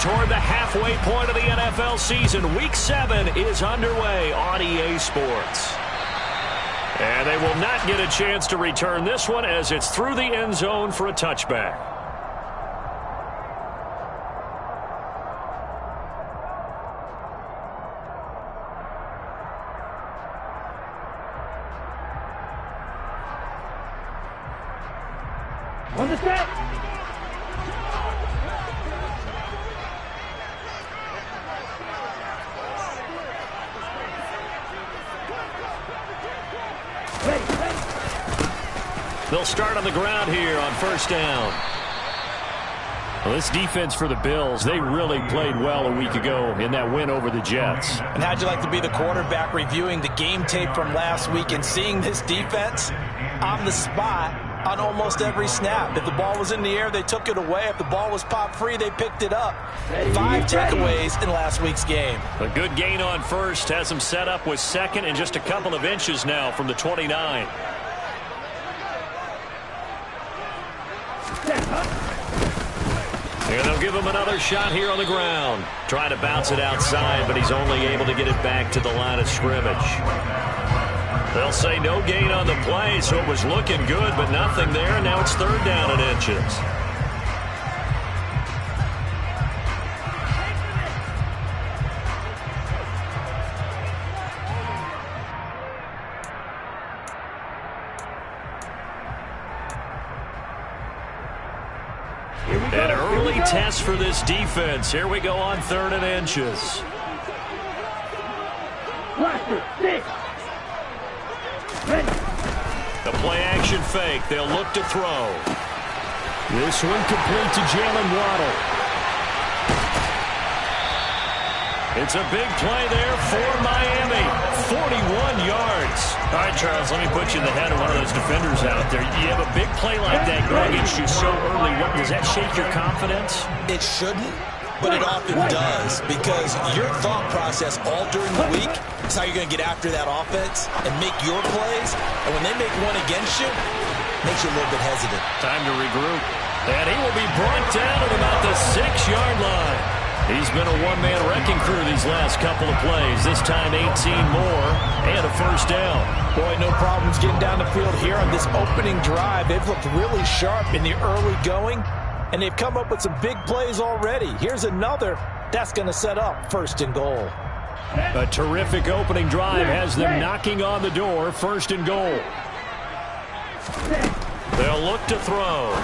toward the halfway point of the NFL season. Week 7 is underway on EA Sports. And they will not get a chance to return this one as it's through the end zone for a touchback. On the set. They'll start on the ground here on first down. Well, this defense for the Bills, they really played well a week ago in that win over the Jets. And how'd you like to be the quarterback reviewing the game tape from last week and seeing this defense on the spot on almost every snap? If the ball was in the air, they took it away. If the ball was popped free, they picked it up. 5 takeaways in last week's game. A good gain on first has them set up with second and just a couple of inches now from the 29. And they'll give him another shot here on the ground. Trying to bounce it outside, but he's only able to get it back to the line of scrimmage. They'll say no gain on the play, so it was looking good, but nothing there. And now it's third down and inches. An early test for this defense. Here we go on third and inches. The play action fake. They'll look to throw. This one complete to Jalen Waddle. It's a big play there for Miami. 41 yards. All right, Charles, let me put you in the head of one of those defenders out there. You have a big play like that going against you so early. Does that shake your confidence? It shouldn't, but it often does, because your thought process all during the week is how you're going to get after that offense and make your plays. And when they make one against you, it makes you a little bit hesitant. Time to regroup. And he will be brought down at about the 6-yard line. He's been a one-man wrecking crew these last couple of plays. This time 18 more and a first down. Boy, no problems getting down the field here on this opening drive. They've looked really sharp in the early going, and they've come up with some big plays already. Here's another that's going to set up first and goal. A terrific opening drive has them knocking on the door. First and goal. They'll look to throw.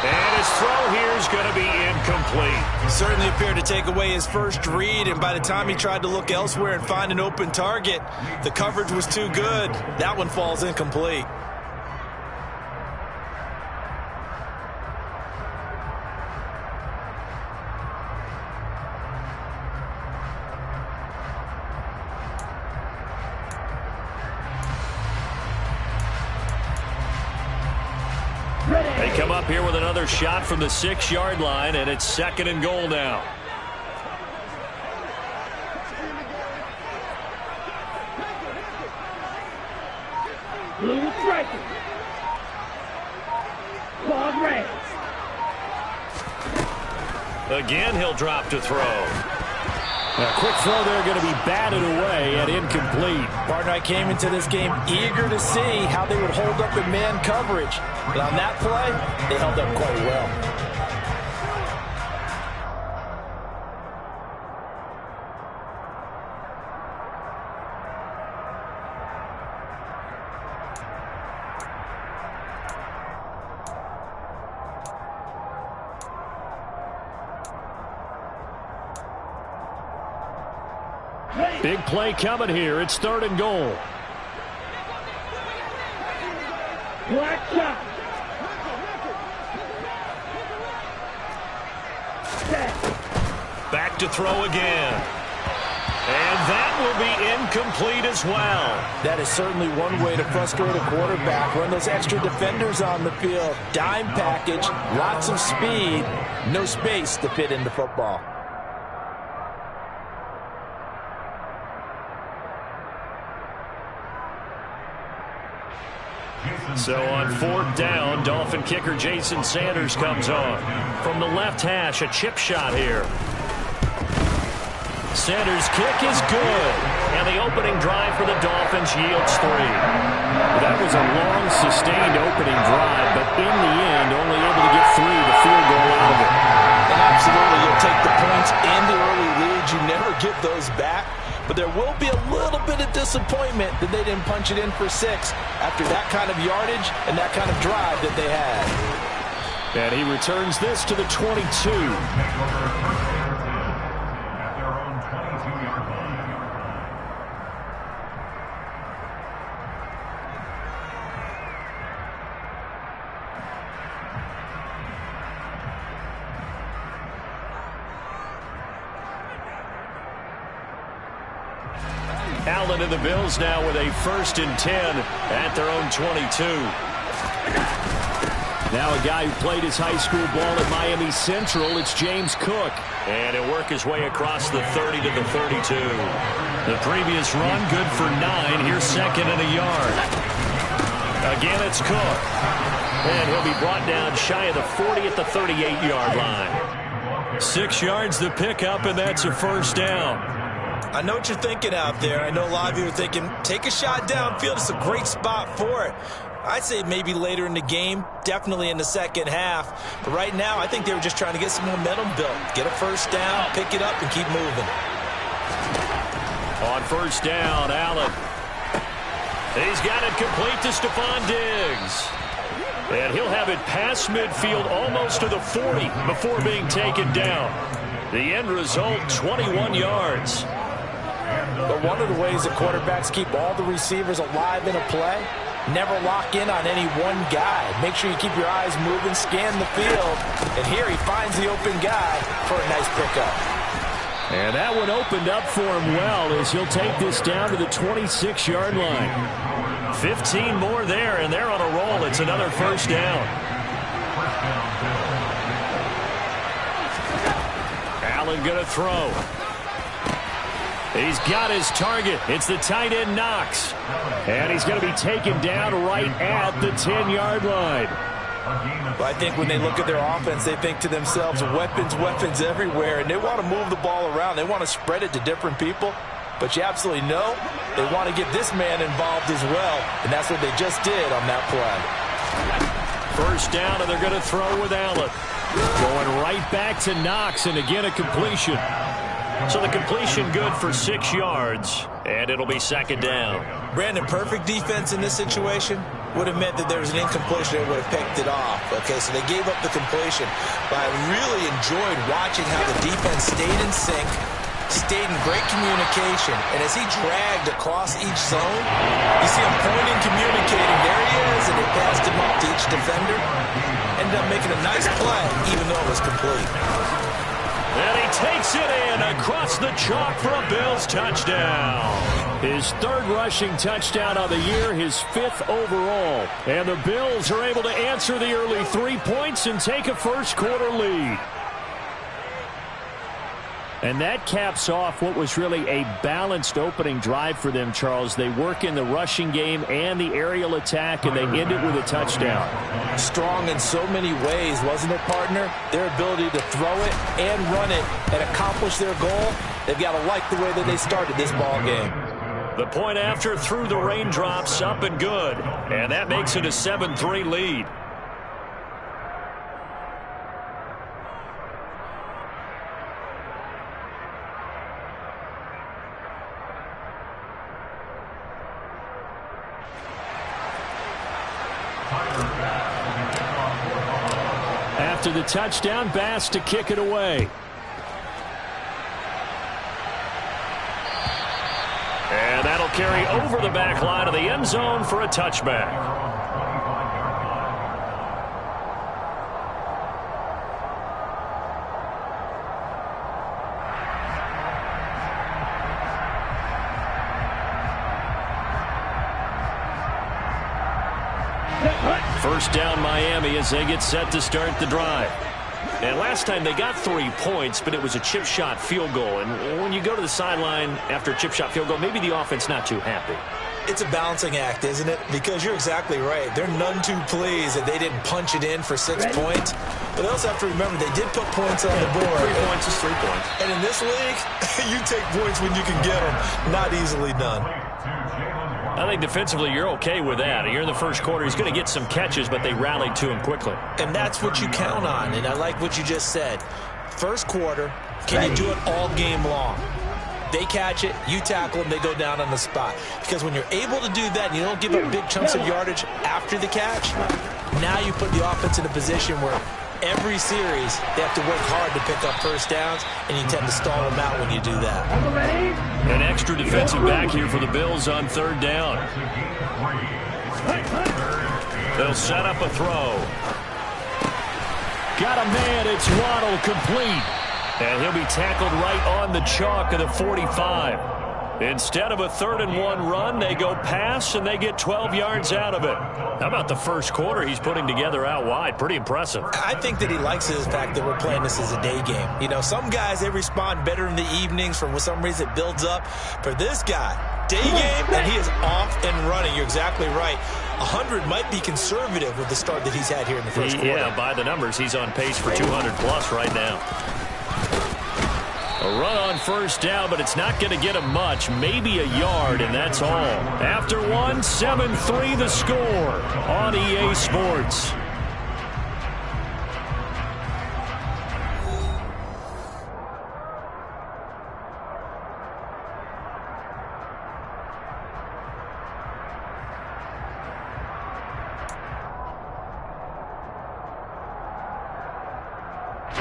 And his throw here is going to be incomplete. He certainly appeared to take away his first read, and by the time he tried to look elsewhere and find an open target, the coverage was too good. That one falls incomplete. They come up here with another shot from the 6-yard line, and it's second and goal now. Blue striker. Claude Ray. Again, he'll drop to throw. A quick throw there going to be batted away and incomplete. Partner, I came into this game eager to see how they would hold up in man coverage. But on that play, they held up quite well. Big play coming here. It's third and goal. Black shot. Back to throw again. And that will be incomplete as well. That is certainly one way to frustrate a quarterback. Run those extra defenders on the field. Dime package, lots of speed, no space to fit into football. So on 4th down, Dolphin kicker Jason Sanders comes on. From the left hash, a chip shot here. Sanders' kick is good. And the opening drive for the Dolphins yields 3. That was a long, sustained opening drive, but in the end, only able to get 3, the field goal out of it. And absolutely, you'll take the points in the early leads. You never get those back. But there will be a little bit of disappointment that they didn't punch it in for 6 after that kind of yardage and that kind of drive that they had. And he returns this to the 22. Allen and the Bills now with a 1st and 10 at their own 22. Now a guy who played his high school ball at Miami Central, it's James Cook. And he'll work his way across the 30 to the 32. The previous run, good for 9. Here's 2nd and a yard. Again, it's Cook. And he'll be brought down shy of the 40 at the 38-yard line. 6 yards the pickup, and that's a 1st down. I know what you're thinking out there. I know a lot of you are thinking, take a shot downfield. It's a great spot for it. I'd say maybe later in the game, definitely in the second half. But right now, I think they were just trying to get some momentum built. Get a 1st down, pick it up, and keep moving. On 1st down, Allen. He's got it complete to Stephon Diggs. And he'll have it past midfield almost to the 40 before being taken down. The end result, 21 yards. But one of the ways that quarterbacks keep all the receivers alive in a play, never lock in on any one guy. Make sure you keep your eyes moving, scan the field. And here he finds the open guy for a nice pickup. And that one opened up for him well as he'll take this down to the 26-yard line. 15 more there, and they're on a roll. It's another 1st down. Allen going to throw. He's got his target. It's the tight end Knox. And he's going to be taken down right at the 10-yard line. But I think when they look at their offense, they think to themselves, weapons, weapons everywhere. And they want to move the ball around. They want to spread it to different people. But you absolutely know they want to get this man involved as well. And that's what they just did on that play. 1st down, and they're going to throw with Allen. Going right back to Knox, and again a completion. So the completion good for 6 yards, and it'll be 2nd down. Brandon, perfect defense in this situation would have meant that there was an incompletion. They would have picked it off. Okay, so they gave up the completion. But I really enjoyed watching how the defense stayed in sync, stayed in great communication. And as he dragged across each zone, you see him pointing, communicating. There he is, and they passed him up to each defender. Ended up making a nice play, even though it was complete. And he takes it in across the chalk for a Bills touchdown. His 3rd rushing touchdown of the year, his 5th overall. And the Bills are able to answer the early 3 points and take a first-quarter lead. And that caps off what was really a balanced opening drive for them, Charles. They work in the rushing game and the aerial attack, and they end it with a touchdown. Strong in so many ways, wasn't it, partner? Their ability to throw it and run it and accomplish their goal, they've got to like the way that they started this ball game. The point after through the raindrops, up and good. And that makes it a 7-3 lead. After the touchdown, Bass to kick it away. And that'll carry over the back line of the end zone for a touchback. First down Miami as they get set to start the drive. And last time they got 3 points, but it was a chip shot field goal. And when you go to the sideline after a chip shot field goal, maybe the offense not too happy. It's a balancing act, isn't it? Because you're exactly right. They're none too pleased that they didn't punch it in for 6 points. But they also have to remember they did put points on the board. 3 points is 3 points. And in this league, you take points when you can get them. Not easily done. I think defensively you're okay with that. Here in the first quarter, he's going to get some catches, but they rallied to him quickly. And that's what you count on. And I like what you just said. First quarter, can you do it all game long? They catch it, you tackle them, they go down on the spot. Because when you're able to do that and you don't give up big chunks of yardage after the catch, now you put the offense in a position where every series they have to work hard to pick up first downs, and you tend to stall them out when you do that. An extra defensive back here for the Bills on 3rd down. They'll set up a throw. Got a man, it's Waddle, complete. And he'll be tackled right on the chalk of the 45. Instead of a 3rd and 1 run, they go pass, and they get 12 yards out of it. How about the first quarter he's putting together out wide? Pretty impressive. I think that he likes the fact that we're playing this as a day game. You know, some guys, they respond better in the evenings. For some reason, it builds up. For this guy, day game, and he is off and running. You're exactly right. 100 might be conservative with the start that he's had here in the first quarter. Yeah, by the numbers, he's on pace for 200-plus right now. A run on first down, but it's not going to get him much. Maybe a yard, and that's all. After one, 7-3 the score on EA Sports.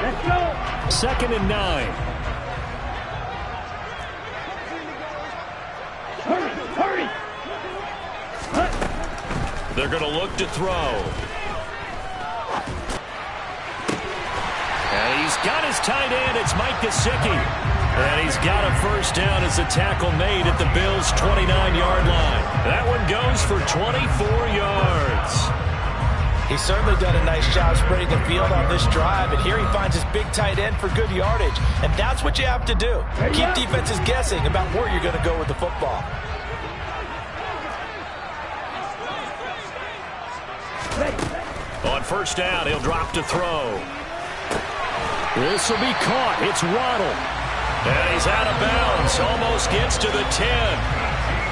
Let's go. 2nd and 9. Hurry. They're going to look to throw. And he's got his tight end. It's Mike Gesicki. And he's got a first down as a tackle made at the Bills' 29-yard line. That one goes for 24 yards. He's certainly done a nice job spreading the field on this drive, and here he finds his big tight end for good yardage. And that's what you have to do. Keep defenses guessing about where you're going to go with the football. On first down, he'll drop to throw. This will be caught. It's Waddle. And he's out of bounds. Almost gets to the 10.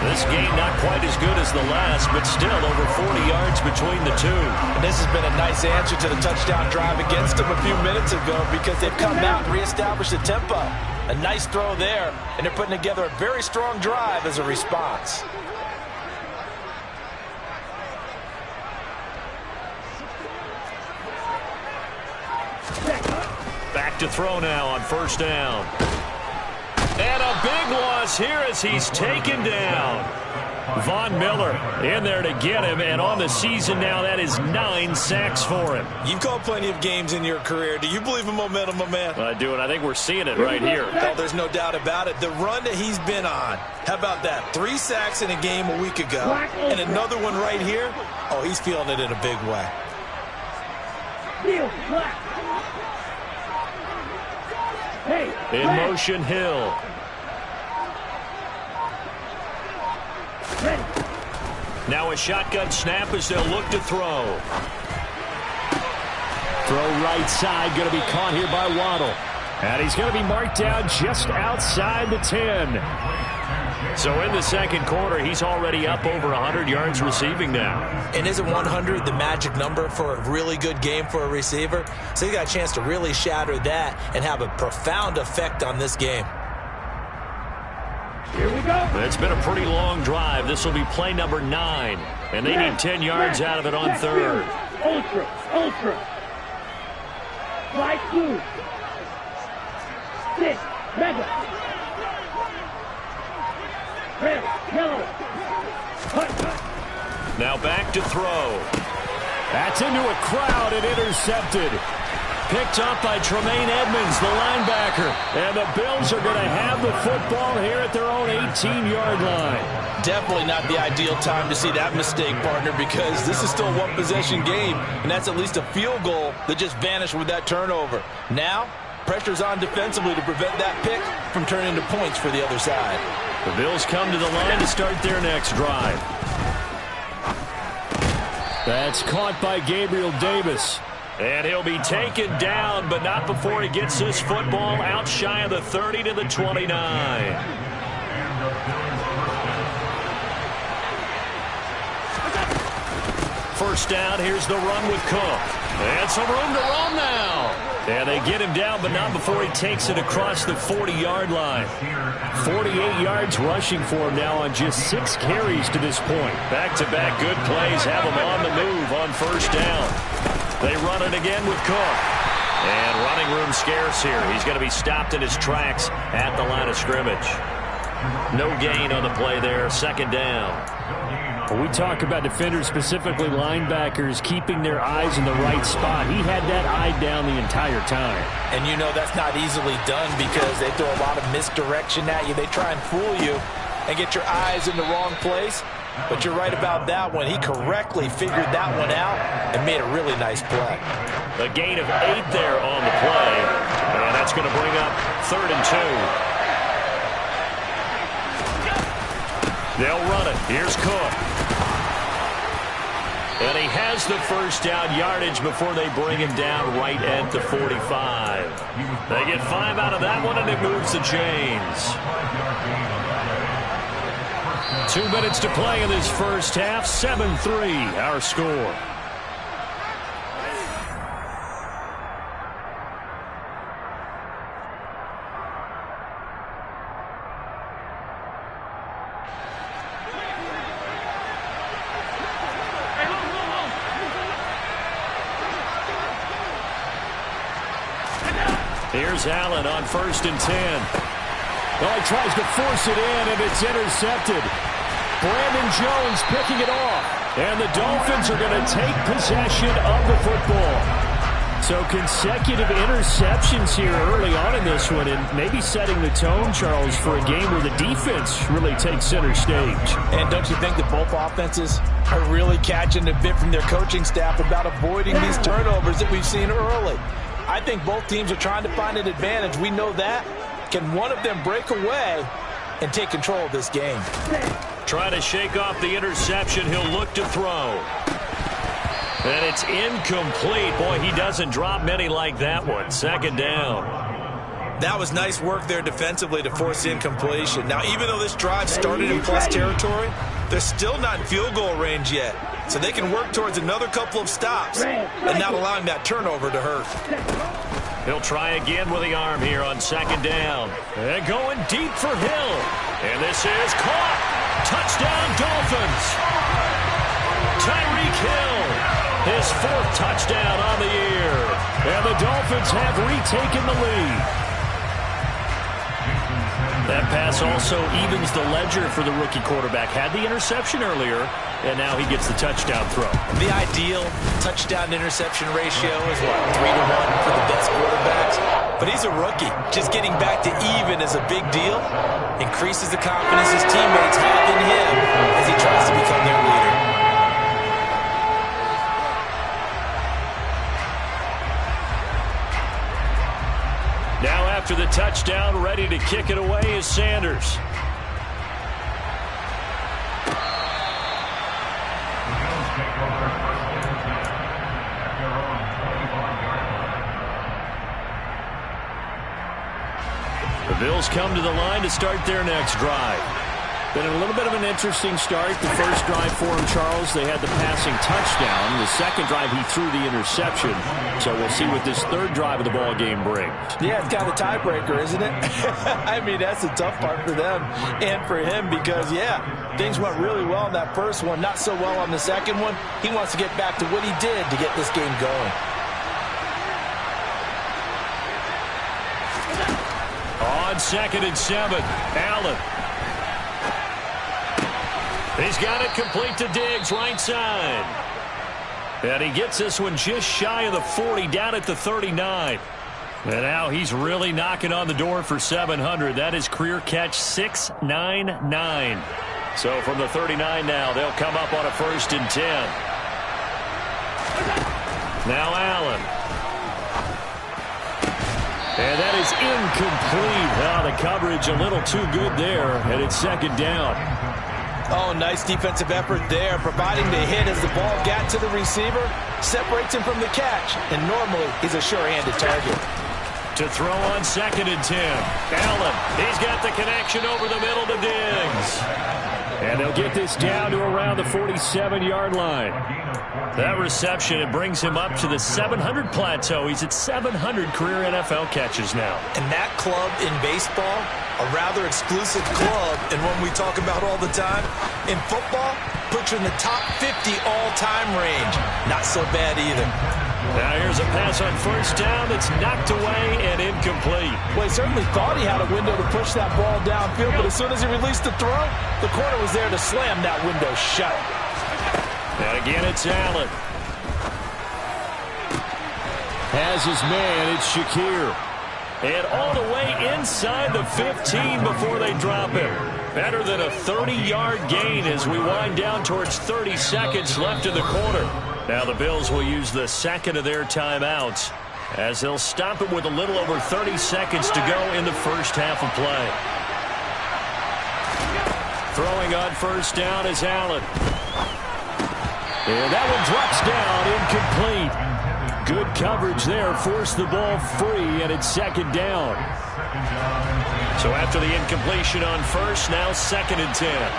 This game not quite as good as the last, but still over 40 yards between the two. And this has been a nice answer to the touchdown drive against them a few minutes ago, because they've come out and reestablished the tempo. A nice throw there, and they're putting together a very strong drive as a response. Back to throw now on first down. And a big loss here as he's taken down. Von Miller in there to get him, and on the season now, that is 9 sacks for him. You've called plenty of games in your career. Do you believe in momentum, my man? I do, and I think we're seeing it right here. Oh, there's no doubt about it. The run that he's been on, how about that? 3 sacks in a game a week ago, and another one right here. Oh, he's feeling it in a big way. In motion, Hill. Now a shotgun snap as they'll look to throw. Throw right side, going to be caught here by Waddle. And he's going to be marked down just outside the 10. So in the second quarter, he's already up over 100 yards receiving now. And isn't 100 the magic number for a really good game for a receiver? So he got a chance to really shatter that and have a profound effect on this game. Here we go. It's been a pretty long drive. This will be play number 9. And they need 10 yards out of it on third. Ultra. Light blue. 6. Mega. Red. Yellow. Now back to throw. That's into a crowd and intercepted. Picked up by Tremaine Edmonds, the linebacker. And the Bills are going to have the football here at their own 18-yard line. Definitely not the ideal time to see that mistake, partner, because this is still a one-possession game, and that's at least a field goal that just vanished with that turnover. Now, Pressure's on defensively to prevent that pick from turning into points for the other side. The Bills come to the line to start their next drive. That's caught by Gabriel Davis. And he'll be taken down, but not before he gets this football out shy of the 30 to the 29. First down, here's the run with Cook. And some room to run now. And they get him down, but not before he takes it across the 40-yard line. 48 yards rushing for him now on just 6 carries to this point. Back-to-back good plays have him on the move on first down. They run it again with Cook. And running room scarce here. He's going to be stopped in his tracks at the line of scrimmage. No gain on the play there. Second down. When we talk about defenders, specifically linebackers, keeping their eyes in the right spot, he had that eye down the entire time. And you know that's not easily done because they throw a lot of misdirection at you. They try and fool you and get your eyes in the wrong place. But you're right about that one. He correctly figured that one out and made a really nice play. A gain of 8 there on the play. And that's going to bring up 3rd and 2. They'll run it. Here's Cook. And he has the first down yardage before they bring him down right at the 45. They get 5 out of that one, and it moves the chains. 2 minutes to play in this first half. 7-3 our score. Here's Allen on 1st and 10. Well, he tries to force it in, and it's intercepted. Brandon Jones picking it off. And the Dolphins are going to take possession of the football. So consecutive interceptions here early on in this one, and maybe setting the tone, Charles, for a game where the defense really takes center stage. And don't you think that both offenses are really catching a bit from their coaching staff about avoiding these turnovers that we've seen early? I think both teams are trying to find an advantage. We know that. Can one of them break away and take control of this game? Try to shake off the interception. He'll look to throw. And it's incomplete. Boy, he doesn't drop many like that one. Second down. That was nice work there defensively to force the incompletion. Now, even though this drive started in plus territory, they're still not in field goal range yet. So they can work towards another couple of stops and not allowing that turnover to hurt. He'll try again with the arm here on second down. And going deep for Hill. And this is caught. Touchdown, Dolphins. Tyreek Hill, his 4th touchdown on the year. And the Dolphins have retaken the lead. That pass also evens the ledger for the rookie quarterback. Had the interception earlier, and now he gets the touchdown throw. The ideal touchdown-interception ratio is, what, 3-to-1 for the best quarterbacks? But he's a rookie. Just getting back to even is a big deal. Increases the confidence his teammates have in him as he tries to become their leader. Now after the touchdown, ready to kick it away is Sanders. The Bills come to the line to start their next drive. Been a little bit of an interesting start. The first drive for him, Charles, they had the passing touchdown. The second drive, he threw the interception. So we'll see what this third drive of the ball game brings. Yeah, it's kind of a tiebreaker, isn't it? I mean, that's the tough part for them and for him because, yeah, things went really well in that first one, not so well on the second one. He wants to get back to what he did to get this game going. On 2nd and 7, Allen. He's got it complete to Diggs, right side. And he gets this one just shy of the 40, down at the 39. And now he's really knocking on the door for 700. That is career catch 699. So from the 39 now, they'll come up on a 1st and 10. Now Allen. And that is incomplete. Oh, the coverage a little too good there, and it's second down. Oh, nice defensive effort there, providing the hit as the ball got to the receiver, separates him from the catch, and normally he's a sure-handed target. To throw on 2nd and 10. Allen, he's got the connection over the middle to Diggs. And they'll get this down to around the 47-yard line. That reception, it brings him up to the 700 plateau. He's at 700 career NFL catches now. And that club in baseball, a rather exclusive club, and one we talk about all the time. In football, puts you in the top 50 all-time range. Not so bad either. Now here's a pass on 1st down that's knocked away and incomplete. Well, he certainly thought he had a window to push that ball downfield, but as soon as he released the throw, the corner was there to slam that window shut. And again, it's Allen. Has his man, it's Shakir. And all the way inside the 15 before they drop him. Better than a 30-yard gain as we wind down towards 30 seconds left in the quarter. Now the Bills will use the second of their timeouts as they'll stop it with a little over 30 seconds to go in the first half of play. Throwing on 1st down is Allen. And that one drops down, incomplete. Good coverage there, forced the ball free, and it's 2nd down. So after the incompletion on 1st, now 2nd and 10.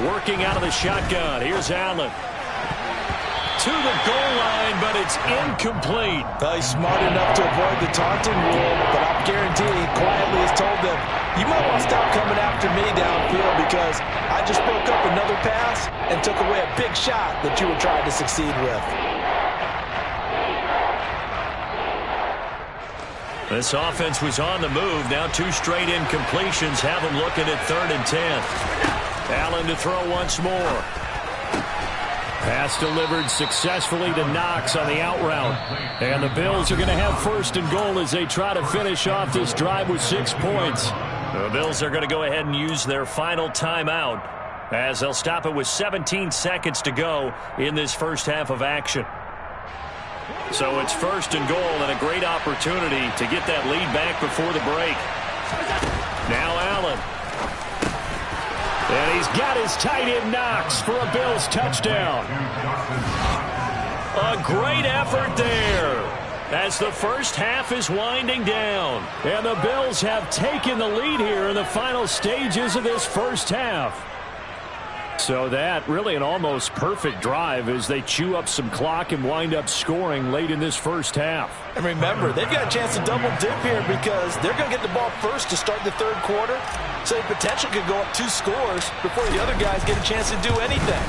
Working out of the shotgun. Here's Allen. To the goal line, but it's incomplete. Well, he's smart enough to avoid the taunting rule, but I'm guaranteeing he quietly has told them, you might want to stop coming after me downfield because I just broke up another pass and took away a big shot that you were trying to succeed with. This offense was on the move. Now 2 straight incompletions have them looking at 3rd and 10. Allen to throw once more. Pass delivered successfully to Knox on the out route. And the Bills are going to have 1st and goal as they try to finish off this drive with 6 points. The Bills are going to go ahead and use their final timeout as they'll stop it with 17 seconds to go in this first half of action. So it's 1st and goal and a great opportunity to get that lead back before the break. Now Allen. And he's got his tight end Knox for a Bills touchdown. A great effort there as the first half is winding down. And the Bills have taken the lead here in the final stages of this first half. So that really an almost perfect drive as they chew up some clock and wind up scoring late in this first half. And remember, they've got a chance to double dip here because they're going to get the ball first to start the 3rd quarter. So they potentially could go up 2 scores before the other guys get a chance to do anything.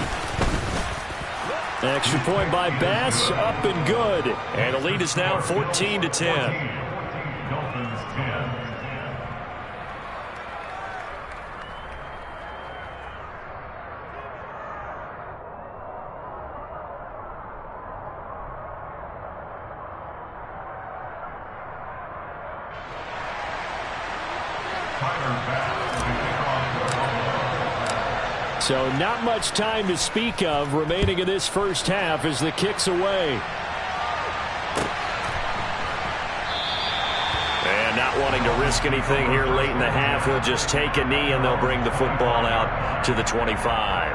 Extra point by Bass, up and good. And the lead is now 14-10. So not much time to speak of remaining in this first half as the kick's away. And not wanting to risk anything here late in the half, he'll just take a knee and they'll bring the football out to the 25.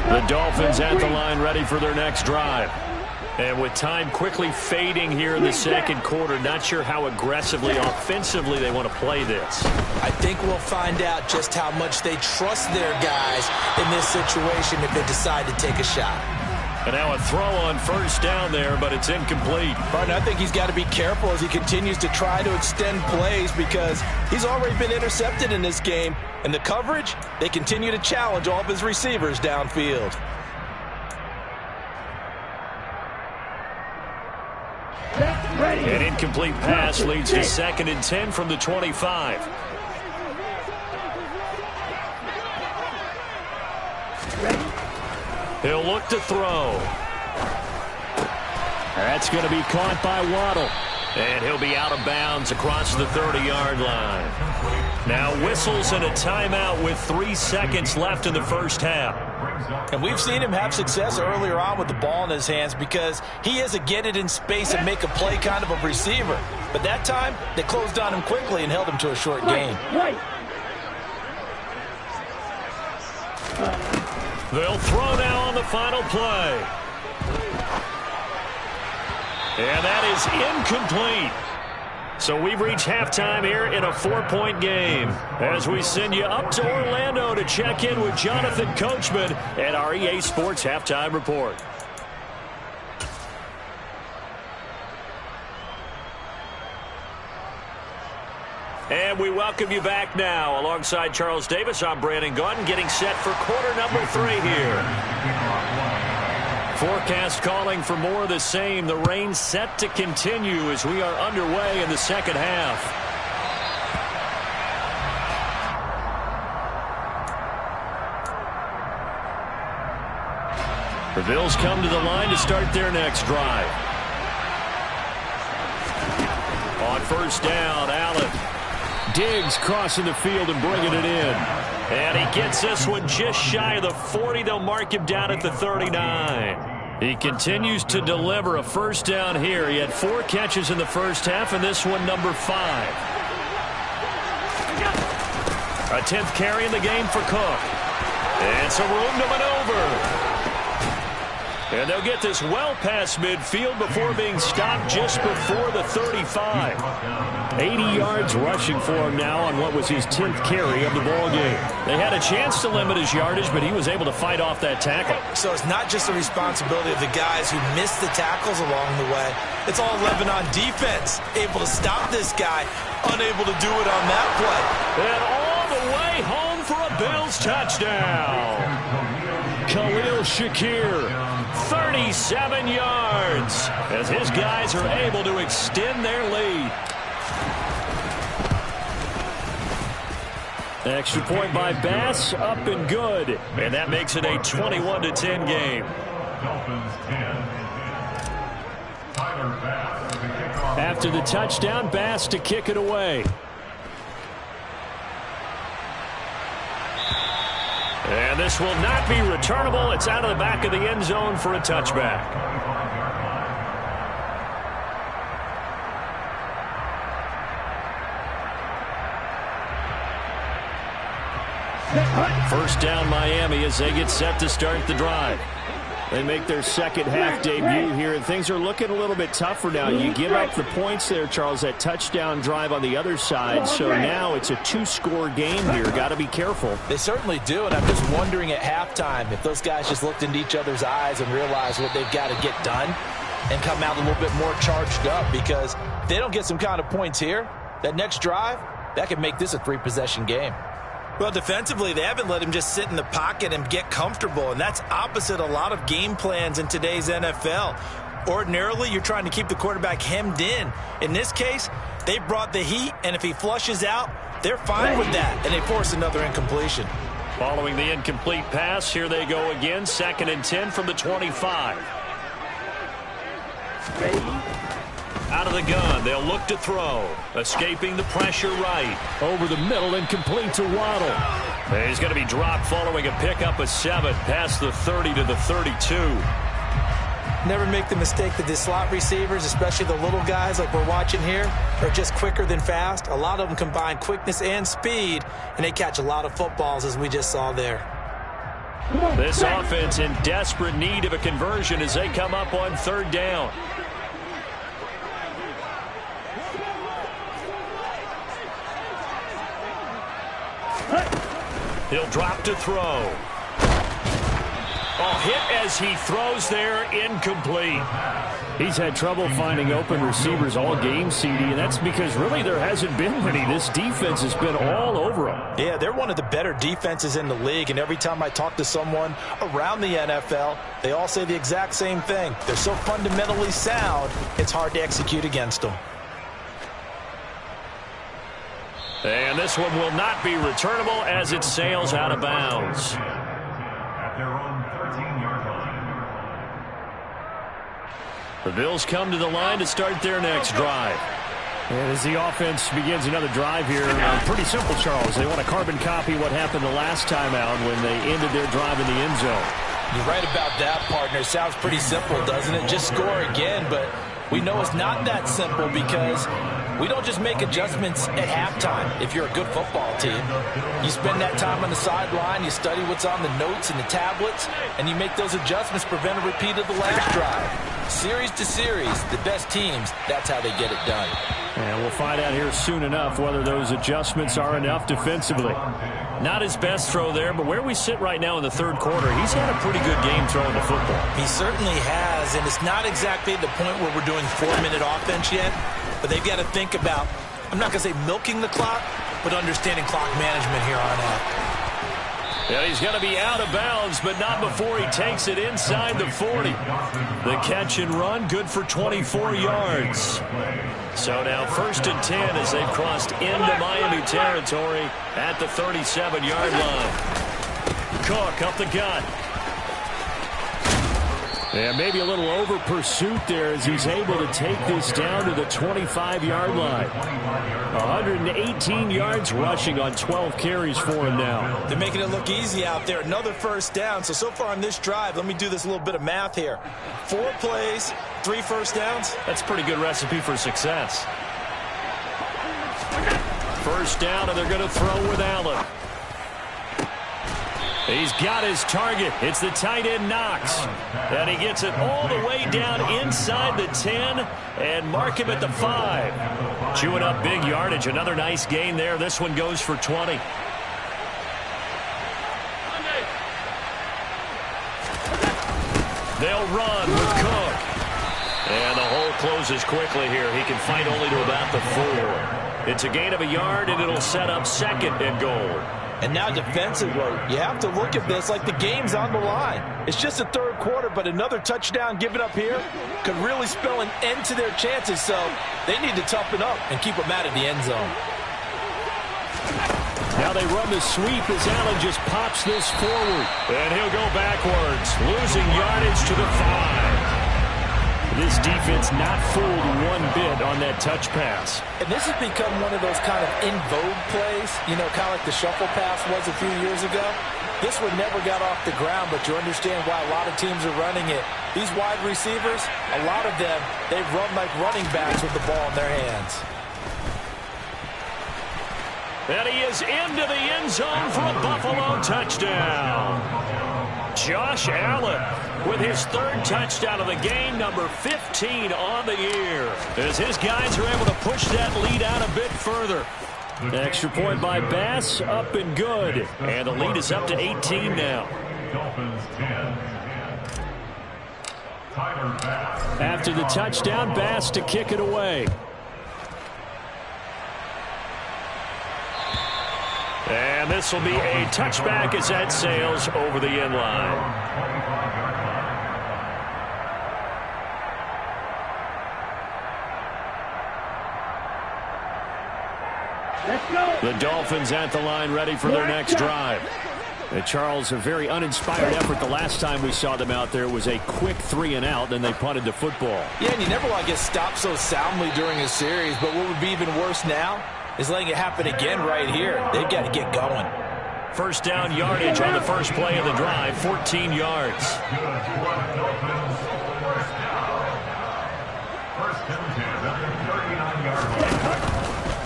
The Dolphins at the line ready for their next drive. And with time quickly fading here in the second quarter, not sure how aggressively, offensively they want to play this. I think we'll find out just how much they trust their guys in this situation if they decide to take a shot. And now a throw on 1st down there, but it's incomplete. Partner, I think he's got to be careful as he continues to try to extend plays because he's already been intercepted in this game. And the coverage, they continue to challenge all of his receivers downfield. An incomplete pass leads to 2nd and 10 from the 25. He'll look to throw. That's going to be caught by Waddle. And he'll be out of bounds across the 30-yard line. Now whistles and a timeout with 3 seconds left in the first half. And we've seen him have success earlier on with the ball in his hands because he is a get it in space and make a play kind of a receiver. But that time, they closed on him quickly and held him to a short gain. They'll throw now on the final play. And that is incomplete. So we've reached halftime here in a 4-point game as we send you up to Orlando to check in with Jonathan Coachman at our EA Sports Halftime Report. And we welcome you back now. Alongside Charles Davis, I'm Brandon Gaudin, getting set for quarter number 3 here. Forecast calling for more of the same. The rain set to continue as we are underway in the second half. The Bills come to the line to start their next drive. On first down, Allen. Diggs crossing the field and bringing it in. And he gets this one just shy of the 40. They'll mark him down at the 39. He continues to deliver a first down here. He had 4 catches in the first half, and this one number 5. A 10th carry in the game for Cook. And some room to maneuver. And they'll get this well past midfield before being stopped just before the 35. 80 yards rushing for him now on what was his 10th carry of the ball game. They had a chance to limit his yardage, but he was able to fight off that tackle. So it's not just the responsibility of the guys who missed the tackles along the way. It's all Lebanon defense, able to stop this guy, unable to do it on that play. And all the way home for a Bills touchdown. Khalil Shakir, 37 yards, as his guys are able to extend their lead. Extra point by Bass, up and good. And that makes it a 21-10 game. After the touchdown, Bass to kick it away. And this will not be returnable. It's out of the back of the end zone for a touchback. First down Miami as they get set to start the drive. They make their second half debut here, and things are looking a little bit tougher now. You give up the points there, Charles, that touchdown drive on the other side. So now it's a 2-score game here. Got to be careful. They certainly do, and I'm just wondering at halftime if those guys just looked into each other's eyes and realized what they've got to get done and come out a little bit more charged up, because if they don't get some kind of points here, that next drive, that could make this a 3-possession game. Well, defensively, they haven't let him just sit in the pocket and get comfortable, and that's opposite a lot of game plans in today's NFL. Ordinarily, you're trying to keep the quarterback hemmed in. In this case, they brought the heat, and if he flushes out, they're fine with that, and they force another incompletion. Following the incomplete pass, here they go again, 2nd and 10 from the 25. Out of the gun, they'll look to throw. Escaping the pressure right. Over the middle and complete to Waddle. And he's going to be dropped following a pickup of 7 past the 30 to the 32. Never make the mistake that the slot receivers, especially the little guys like we're watching here, are just quicker than fast. A lot of them combine quickness and speed, and they catch a lot of footballs, as we just saw there. This offense in desperate need of a conversion as they come up on 3rd down. He'll drop to throw. Oh, hit as he throws there, incomplete. He's had trouble finding open receivers all game, CD, and that's because really there hasn't been any. This defense has been all over him. Yeah, they're one of the better defenses in the league, and every time I talk to someone around the NFL, they all say the exact same thing. They're so fundamentally sound, it's hard to execute against them. And this one will not be returnable as it sails out of bounds. The Bills come to the line to start their next drive. And as the offense begins another drive here, pretty simple, Charles. They want to carbon copy what happened the last time out when they ended their drive in the end zone. You're right about that, partner. Sounds pretty simple, doesn't it? Just score again, but we know it's not that simple because we don't just make adjustments at halftime if you're a good football team. You spend that time on the sideline, you study what's on the notes and the tablets, and you make those adjustments, prevent a repeat of the last drive. Series to series, the best teams, that's how they get it done. And we'll find out here soon enough whether those adjustments are enough defensively. Not his best throw there, but where we sit right now in the third quarter, he's had a pretty good game throwing the football. He certainly has, and it's not exactly the point where we're doing 4-minute offense yet, but they've got to think about, I'm not going to say milking the clock, but understanding clock management here on out. Yeah, he's going to be out of bounds, but not before he takes it inside the 40. The catch and run, good for 24 yards. So now 1st and 10 as they've crossed into Miami territory at the 37-yard line. Cook up the gut. And maybe a little over pursuit there as he's able to take this down to the 25-yard line. 118 yards rushing on 12 carries for him now. They're making it look easy out there. Another first down. So far on this drive, let me do this little bit of math here. 4 plays, 3 first downs. That's a pretty good recipe for success. First down, and they're going to throw with Allen. He's got his target. It's the tight end Knox. And he gets it all the way down inside the 10 and mark him at the 5. Chewing up big yardage. Another nice gain there. This one goes for 20. They'll run with Cook. And the hole closes quickly here. He can fight only to about the 4. It's a gain of a yard, and it'll set up 2nd and goal. And now defensively, you have to look at this like the game's on the line. It's just the third quarter, but another touchdown given up here could really spell an end to their chances. So they need to toughen up and keep them out of the end zone. Now they run the sweep as Allen just pops this forward. And he'll go backwards, losing yardage to the 5. This defense not fooled one bit on that touch pass. And this has become one of those kind of in vogue plays, you know, kind of like the shuffle pass was a few years ago. This one never got off the ground, but you understand why a lot of teams are running it. These wide receivers, a lot of them, they've run like running backs with the ball in their hands. And he is into the end zone for a Buffalo touchdown. Josh Allen with his 3rd touchdown of the game, number 15 on the year. As his guys are able to push that lead out a bit further. Extra point by Bass, up and good. And the lead is up to 18 now. After the touchdown, Bass to kick it away. And this will be a touchback as that sails over the end line. Let's go. The Dolphins at the line ready for their next drive. And Charles, a very uninspired effort. The last time we saw them out there was a quick 3 and out, then they punted the football. Yeah, and you never want to get stopped so soundly during a series, but what would be even worse now is letting it happen again right here. They've got to get going. First down yardage on the first play of the drive, 14 yards.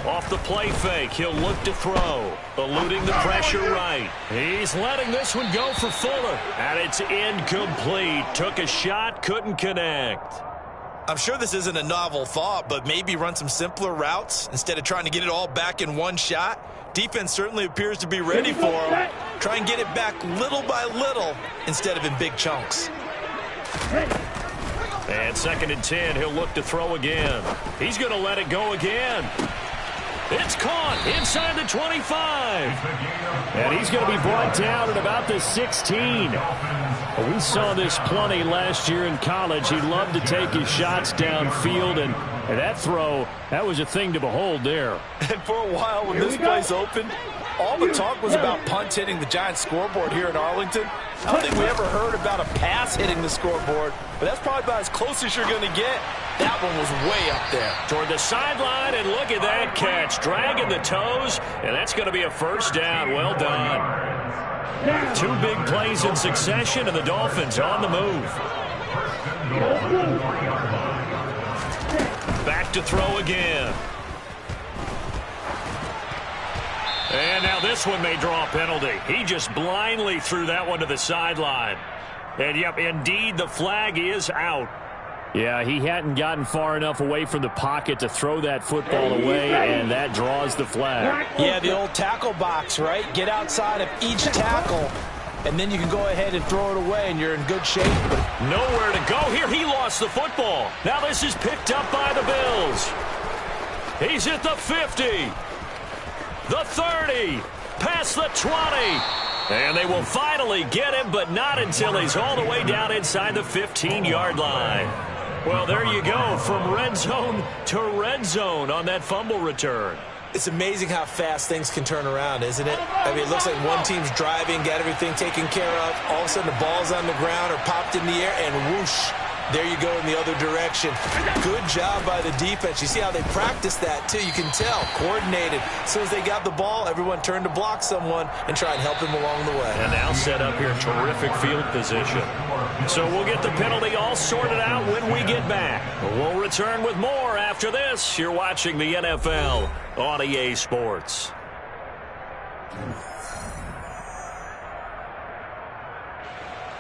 Off the play fake, he'll look to throw. Eluding the pressure right. He's letting this one go for Fuller. And it's incomplete. Took a shot, couldn't connect. I'm sure this isn't a novel thought, but maybe run some simpler routes instead of trying to get it all back in one shot. Defense certainly appears to be ready for him. Try and get it back little by little instead of in big chunks. And 2nd and 10, he'll look to throw again. He's going to let it go again. It's caught inside the 25. And he's going to be brought down at about the 16. We saw this plenty last year in college. He loved to take his shots downfield, and that throw, that was a thing to behold there. And for a while when this play's open, All the talk was about punts hitting the Giants scoreboard here in Arlington. I don't think we ever heard about a pass hitting the scoreboard, but that's probably about as close as you're going to get. That one was way up there. Toward the sideline, and look at that catch. Dragging the toes, and that's going to be a first down. Well done. 2 big plays in succession, and the Dolphins on the move. Back to throw again. And now this one may draw a penalty. He just blindly threw that one to the sideline. And, yep, indeed, the flag is out. Yeah, he hadn't gotten far enough away from the pocket to throw that football away, and that draws the flag. Yeah, the old tackle box, right? Get outside of each tackle, and then you can go ahead and throw it away, and you're in good shape. Nowhere to go here. He lost the football. Now this is picked up by the Bills. He's at the 50. The 30, past the 20, and they will finally get him, but not until he's all the way down inside the 15-yard line. Well, there you go, from red zone to red zone on that fumble return. It's amazing how fast things can turn around, isn't it? I mean, it looks like one team's driving, got everything taken care of. All of a sudden, the ball's on the ground or popped in the air, and whoosh, there you go in the other direction. Good job by the defense. You see how they practice that, too. You can tell. Coordinated. As soon as they got the ball, everyone turned to block someone and try and help him along the way. And now set up here, terrific field position. So we'll get the penalty all sorted out when we get back. We'll return with more after this. You're watching the NFL on EA Sports.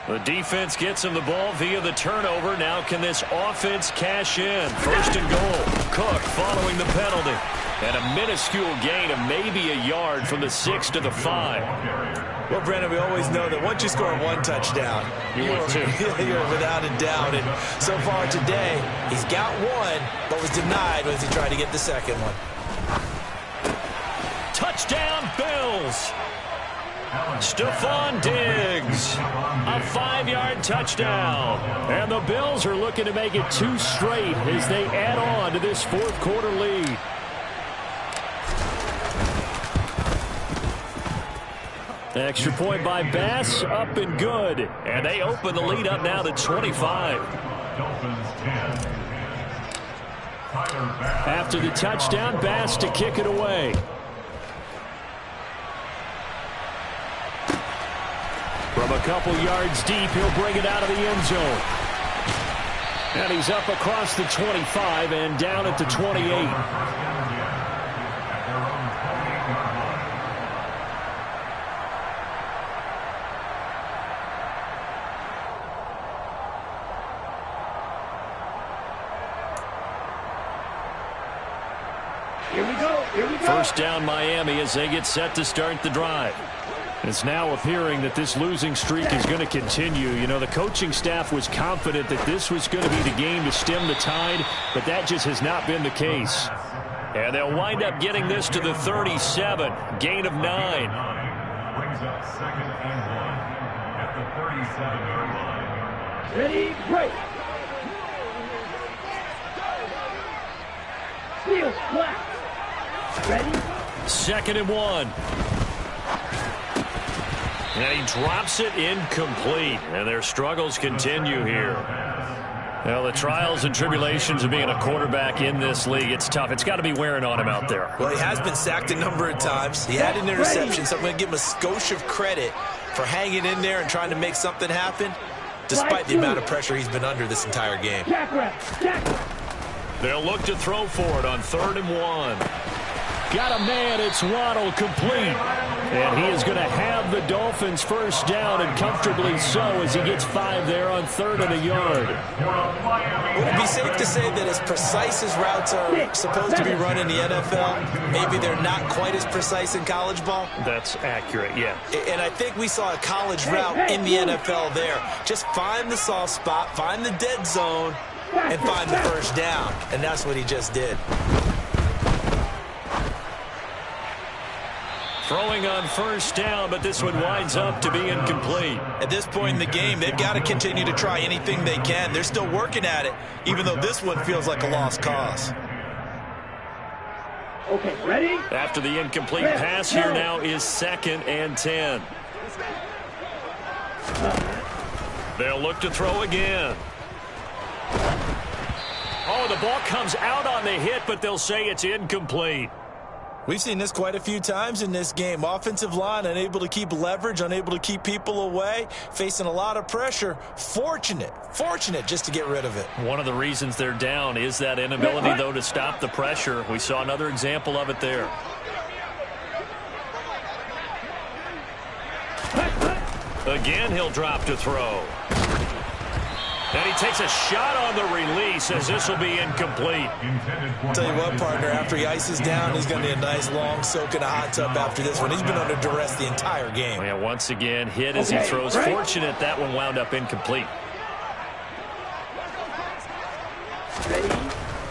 The defense gets him the ball via the turnover. Now can this offense cash in? First and goal. Cook following the penalty. And a minuscule gain of maybe a yard from the 6 to the 5. Well, Brandon, we always know that once you score one touchdown, you're without a doubt. And so far today, he's got one, but was denied as he tried to get the second one. Touchdown, Bills. Stephon Diggs, a 5-yard touchdown. And the Bills are looking to make it 2 straight as they add on to this fourth quarter lead. Extra point by Bass, up and good. And they open the lead up now to 25. After the touchdown, Bass to kick it away. From a couple yards deep, he'll bring it out of the end zone. And he's up across the 25 and down at the 28. Here we go. Here we go. First down, Miami, as they get set to start the drive. It's now appearing that this losing streak is going to continue. You know, the coaching staff was confident that this was going to be the game to stem the tide, but that just has not been the case. And they'll wind up getting this to the 37, gain of 9. Brings up second and 1 at the 37-yard line. Ready, break. Steal, flat. Ready. Second and 1. And he drops it incomplete. And their struggles continue here. Well, the trials and tribulations of being a quarterback in this league, it's tough. It's got to be wearing on him out there. Well, he has been sacked a number of times. He had an interception, so I'm going to give him a skosh of credit for hanging in there and trying to make something happen, despite the amount of pressure he's been under this entire game. They'll look to throw for it on 3rd and 1. Got a man, it's Waddle, complete. And he is going to have the Dolphins first down, and comfortably so, as he gets 5 there on 3rd and a yard. Would it be safe to say that as precise as routes are supposed to be run in the NFL, maybe they're not quite as precise in college ball? That's accurate, yeah. And I think we saw a college route in the NFL there. Just find the soft spot, find the dead zone, and find the first down. And that's what he just did. Throwing on first down, but this one winds up to be incomplete. At this point in the game, they've got to continue to try anything they can. They're still working at it, even though this one feels like a lost cause. Okay, ready? After the incomplete pass, here now is 2nd and 10. They'll look to throw again. Oh, the ball comes out on the hit, but they'll say it's incomplete. We've seen this quite a few times in this game. Offensive line unable to keep leverage, unable to keep people away, facing a lot of pressure. Fortunate just to get rid of it. One of the reasons they're down is that inability, though, to stop the pressure. We saw another example of it there. Again, he'll drop to throw. And he takes a shot on the release as this will be incomplete. Tell you what, partner, after he ices down, he's going to need a nice long soak in a hot tub after this one. He's been under duress the entire game. And once again, hit as he throws. Fortunate that one wound up incomplete.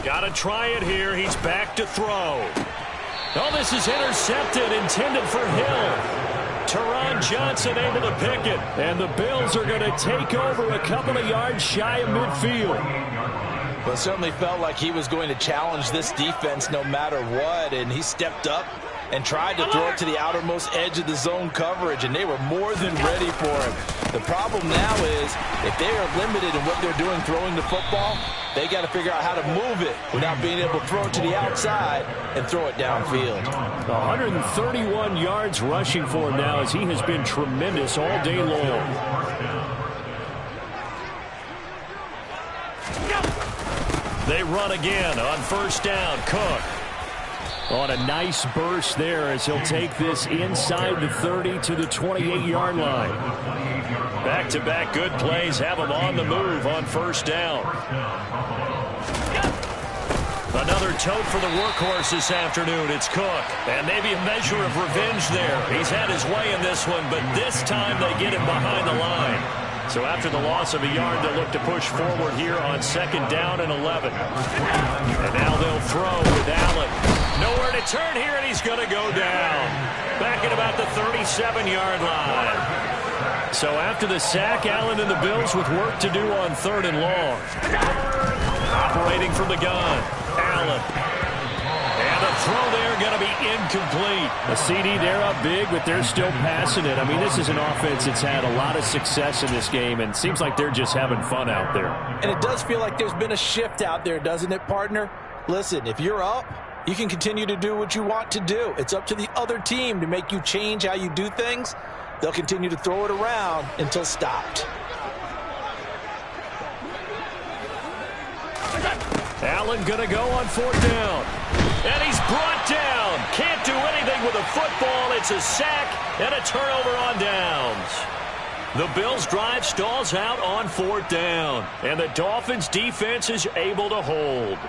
Got to try it here. He's back to throw. Oh, this is intercepted, intended for Hill. Teron Johnson able to pick it. And the Bills are going to take over a couple of yards shy of midfield. Well, it certainly felt like he was going to challenge this defense no matter what, and he stepped up and tried to throw it to the outermost edge of the zone coverage, and they were more than ready for him. The problem now is if they are limited in what they're doing throwing the football, they got to figure out how to move it without being able to throw it to the outside and throw it downfield. 131 yards rushing for him now as he has been tremendous all day long. They run again on 1st down. Cook. On a nice burst there as he'll take this inside the 30 to the 28-yard line. Back-to-back good plays have him on the move on 1st down. Another tote for the workhorse this afternoon. It's Cook. And maybe a measure of revenge there. He's had his way in this one, but this time they get him behind the line. So after the loss of a yard, they'll look to push forward here on 2nd down and 11. And now they'll throw with Allen. Nowhere to turn here, and he's going to go down. Back at about the 37-yard line. So after the sack, Allen and the Bills with work to do on 3rd and long. Operating from the gun, Allen. And a throw there going to be incomplete. A CD, they're up big, but they're still passing it. I mean, this is an offense that's had a lot of success in this game, and it seems like they're just having fun out there. And it does feel like there's been a shift out there, doesn't it, partner? Listen, if you're up, you can continue to do what you want to do. It's up to the other team to make you change how you do things. They'll continue to throw it around until stopped. Allen going to go on 4th down. And he's brought down. Can't do anything with a football. It's a sack and a turnover on downs. The Bills' drive stalls out on 4th down. And the Dolphins' defense is able to hold.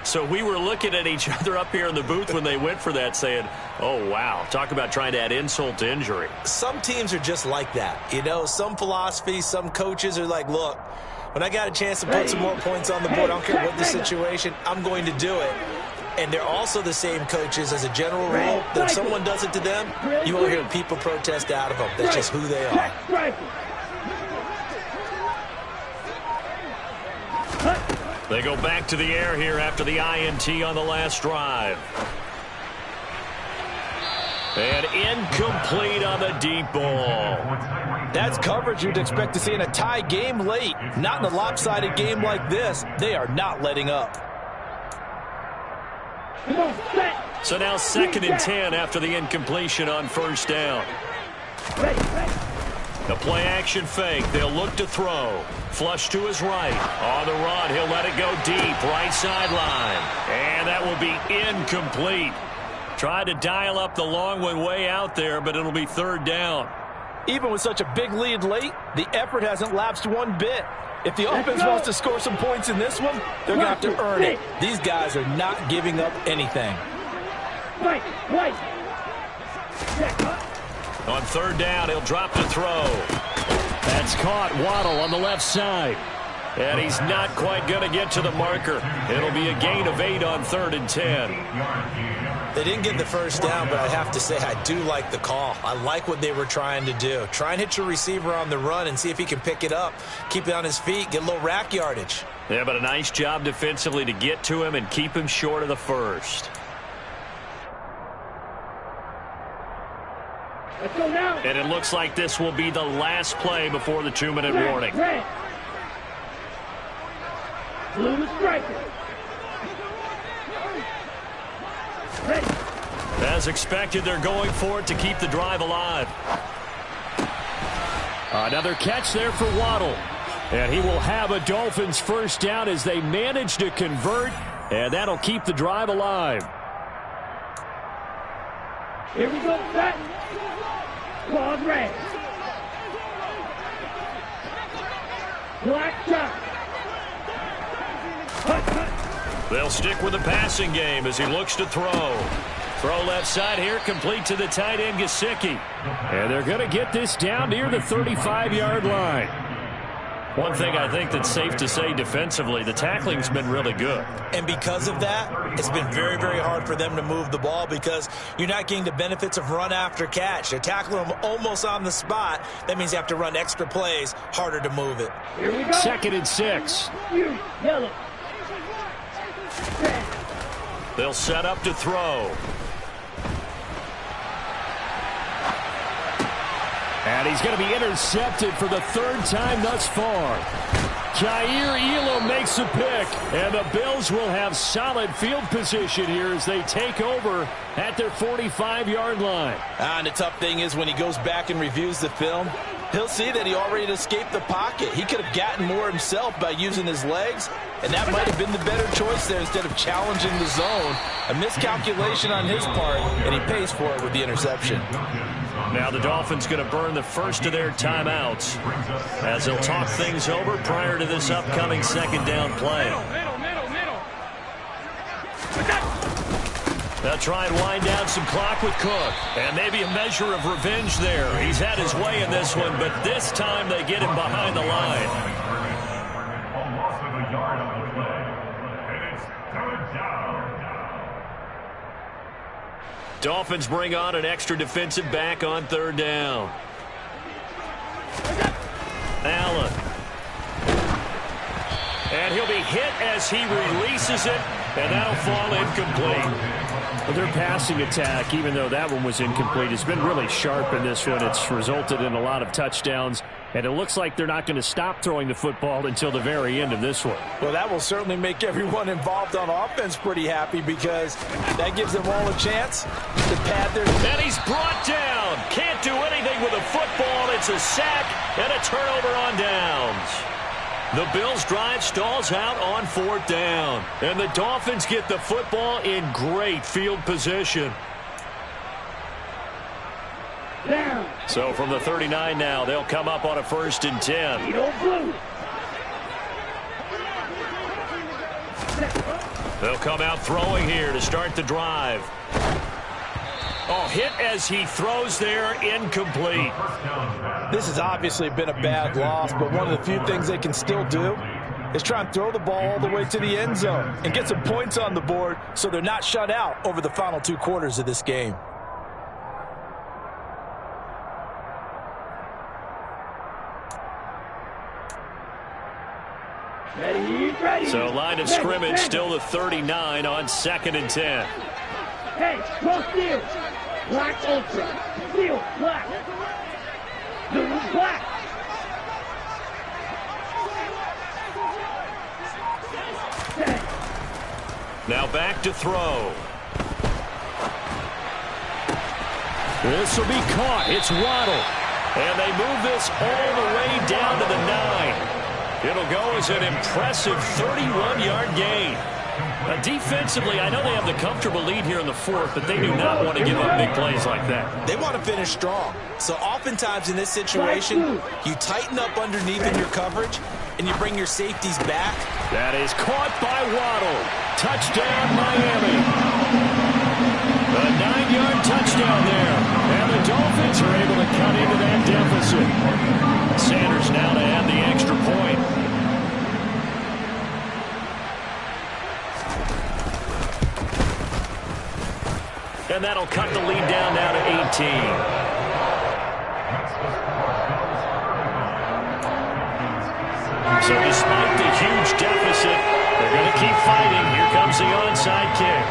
So we were looking at each other up here in the booth when they went for that saying, oh, wow, talk about trying to add insult to injury. Some teams are just like that. You know, some philosophies, some coaches are like, look, when I got a chance to put some more points on the board, I don't care what the situation, I'm going to do it. And they're also the same coaches as a general rule that if someone does it to them, you won't hear people protest out of them. That's just who they are. They go back to the air here after the INT on the last drive. And incomplete on the deep ball. That's coverage you'd expect to see in a tie game late. Not in a lopsided game like this. They are not letting up. So now 2nd and 10 after the incompletion on 1st down. The play action fake. They'll look to throw. Flush to his right. On the run, he'll let it go deep. Right sideline. And that will be incomplete. Tried to dial up the long one way out there, but it'll be 3rd down. Even with such a big lead late, the effort hasn't lapsed one bit. If the offense wants to score some points in this one, they're going to have to earn it. These guys are not giving up anything. On 3rd down, he'll drop to throw. That's caught. Waddle on the left side. And he's not quite going to get to the marker. It'll be a gain of 8 on 3rd and 10. They didn't get the first down, but I have to say I do like the call. I like what they were trying to do. Try and hit your receiver on the run and see if he can pick it up, keep it on his feet, get a little rack yardage. Yeah, but a nice job defensively to get to him and keep him short of the first. Let's go now. And it looks like this will be the last play before the 2-minute warning. Red. Blue is striker. Ready. As expected, they're going for it to keep the drive alive. Another catch there for Waddle. And he will have a Dolphins first down as they manage to convert, and that'll keep the drive alive. Here we go, set. Claws red. Black top. They'll stick with the passing game as he looks to throw. Throw left side here, complete to the tight end, Gesicki. And they're going to get this down near the 35-yard line. One thing I think that's safe to say defensively, the tackling's been really good. And because of that, it's been very, very hard for them to move the ball because you're not getting the benefits of run after catch. They're tackling them almost on the spot. That means you have to run extra plays, harder to move it. Here we go. 2nd and 6. You, yellow. Red. They'll set up to throw. And he's going to be intercepted for the 3rd time thus far. Jair Elam makes a pick, and the Bills will have solid field position here as they take over at their 45-yard line. And the tough thing is when he goes back and reviews the film, he'll see that he already escaped the pocket. He could have gotten more himself by using his legs, and that might have been the better choice there instead of challenging the zone. A miscalculation on his part, and he pays for it with the interception. Now the Dolphins going to burn the first of their timeouts as they'll talk things over prior to this upcoming 2nd down play. Middle. They'll try and wind down some clock with Cook. And maybe a measure of revenge there. He's had his way in this one, but this time they get him behind the line. A loss of a yard on the play. And it's 3rd down. Dolphins bring on an extra defensive back on 3rd down. Allen. And he'll be hit as he releases it, and that'll fall incomplete. Well, their passing attack, even though that one was incomplete, has been really sharp in this one. It's resulted in a lot of touchdowns, and it looks like they're not going to stop throwing the football until the very end of this one. Well, that will certainly make everyone involved on offense pretty happy because that gives them all a chance to pad their... And he's brought down. Can't do anything with a football. It's a sack and a turnover on downs. The Bills' drive stalls out on 4th down. And the Dolphins get the football in great field position. Down. So from the 39 now, they'll come up on a 1st and 10. Eagle blue. They'll come out throwing here to start the drive. Oh, hit as he throws there, incomplete. This has obviously been a bad loss, but one of the few things they can still do is try and throw the ball all the way to the end zone and get some points on the board so they're not shut out over the final 2 quarters of this game. Ready. So line of scrimmage still the 39 on 2nd and 10. Hey, go steel. Black ultra. Steel, black. Blue, black. Now back to throw. This will be caught. It's Waddle. And they move this all the way down to the 9. It'll go as an impressive 31-yard gain. Defensively, I know they have the comfortable lead here in the 4th, but they do not want to give up big plays like that. They want to finish strong. So oftentimes in this situation, you tighten up underneath in your coverage, and you bring your safeties back. That is caught by Waddle. Touchdown, Miami. A 9-yard touchdown there. And the Dolphins are able to cut into that deficit. Sanders now to add the extra point. And that'll cut the lead down now to 18. So despite the huge deficit, they're going to keep fighting. Here comes the onside kick.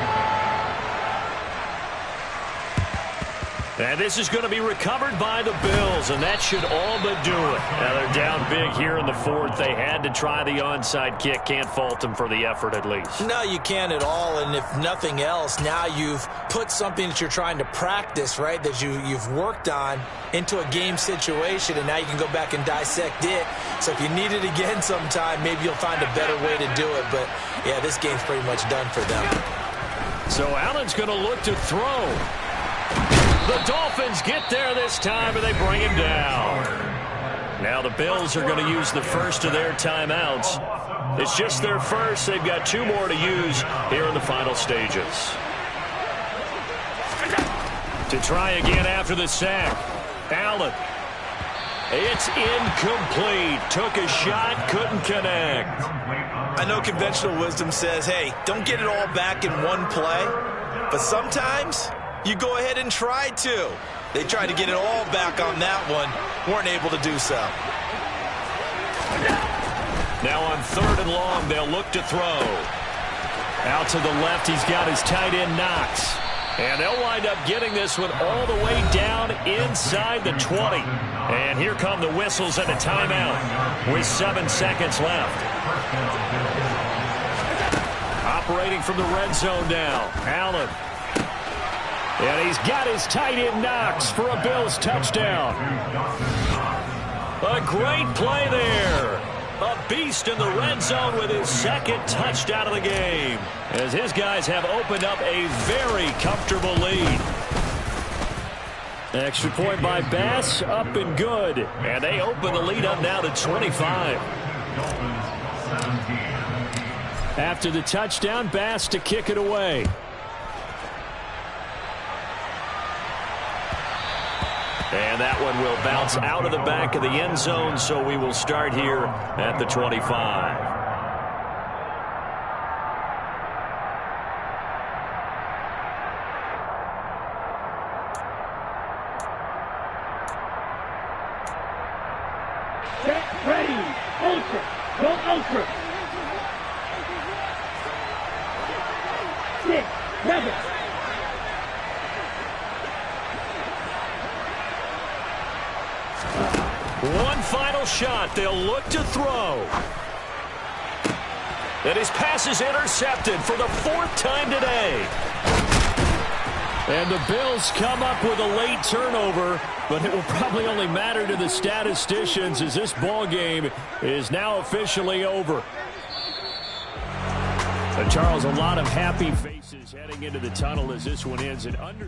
And this is going to be recovered by the Bills, and that should all but do it. Now they're down big here in the fourth. They had to try the onside kick. Can't fault them for the effort at least. No, you can't at all, and if nothing else, now you've put something that you're trying to practice, right, that you've worked on into a game situation, and now you can go back and dissect it. So if you need it again sometime, maybe you'll find a better way to do it. But, yeah, this game's pretty much done for them. So Allen's going to look to throw. The Dolphins get there this time, and they bring him down. Now the Bills are going to use the first of their timeouts. It's just their first. They've got 2 more to use here in the final stages. To try again after the sack. Allen. It's incomplete. Took a shot, couldn't connect. I know conventional wisdom says, hey, don't get it all back in one play. But sometimes you go ahead and try to. They tried to get it all back on that one. Weren't able to do so. Now on 3rd and long, they'll look to throw. Out to the left, he's got his tight end Knox. And they'll wind up getting this one all the way down inside the 20. And here come the whistles and a timeout with 7 seconds left. Operating from the red zone now, Allen. And he's got his tight end Knox for a Bills touchdown. A great play there. A beast in the red zone with his 2nd touchdown of the game, as his guys have opened up a very comfortable lead. Extra point by Bass, up and good. And they open the lead up now to 25. After the touchdown, Bass to kick it away. And that one will bounce out of the back of the end zone, so we will start here at the 25. Get ready. Ultra. Go Ultra. 6, 7. One final shot. They'll look to throw. And his pass is intercepted for the 4th time today. And the Bills come up with a late turnover, but it will probably only matter to the statisticians as this ball game is now officially over. And Charles, a lot of happy faces heading into the tunnel as this one ends in under